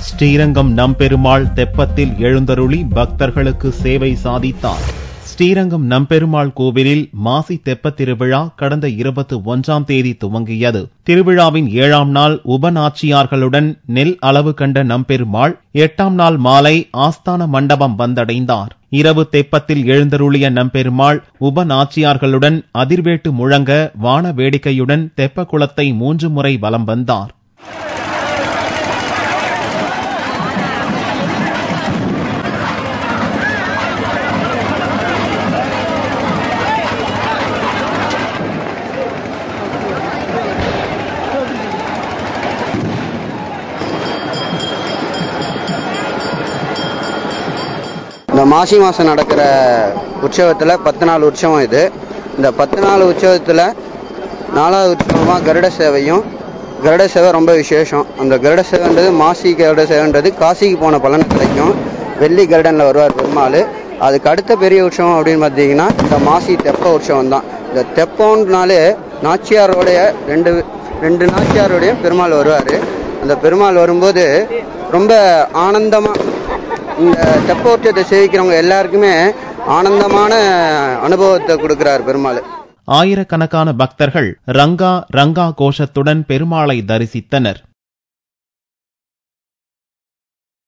ஸ்ரீரங்கம் நம்பெருமாள் தெப்பத்தில் எழுந்தருளி பக்தர்களுக்கு சேவை சாதித்தார். ஸ்ரீரங்கம் நம்பெருமாள் கோவிலில் மாசி தெப்பத் திருவிழா கடந்த 21ஆம் தேதி துவங்கியது. திருவிழாவின் 7ஆம் நாள் உபநாச்சியார்களுடன் நெல் அளவு கண்ட நம்பெருமாள் 8ஆம் நாள் மாலை ஆஸ்தான மண்டபம் வந்தடைந்தார். இரவு தெப்பத்தில் எழுந்தருளிய நம்பெருமாள் உபநாச்சியார்களுடன் அதிர்வேட்டு முழங்க வான வேடிக்கையுடன் தெப்ப குளத்தை 3 முறை வலம் வந்தார். இந்த மாசி மாதம் நடக்கிற உற்சவத்தில் 10 நாள் உற்சவம் இது. இந்த 10 நாள் உற்சவத்தில் 4வது உற்சவமாக கருட சேவையும், கருட சேவை ரொம்ப விசேஷம். அந்த கருட சேவைன்றது மாசி கருட சேவைன்றது காசிக்கு போன பலன் கிடைக்கும். வெள்ளி கருடனில் வருவார் பெருமாள். அதுக்கு அடுத்த பெரிய உற்சவம் அப்படின்னு பார்த்தீங்கன்னா இந்த மாசி தெப்ப உற்சவம் தான். இந்த தெப்பம்னாலே நாச்சியாரோடைய ரெண்டு நாச்சியாரோடைய பெருமாள் வருவார். அந்த பெருமாள் வரும்போது ரொம்ப ஆனந்தமாக இந்த தெப்ப உற்சவத்தை சேவிக்கிறவங்க எல்லாருக்குமே ஆனந்தமான அனுபவத்தை கொடுக்கிறார் பெருமாள். ஆயிரக்கணக்கான பக்தர்கள் ரங்கா ரங்கா கோஷத்துடன் பெருமாளை தரிசித்தனர்.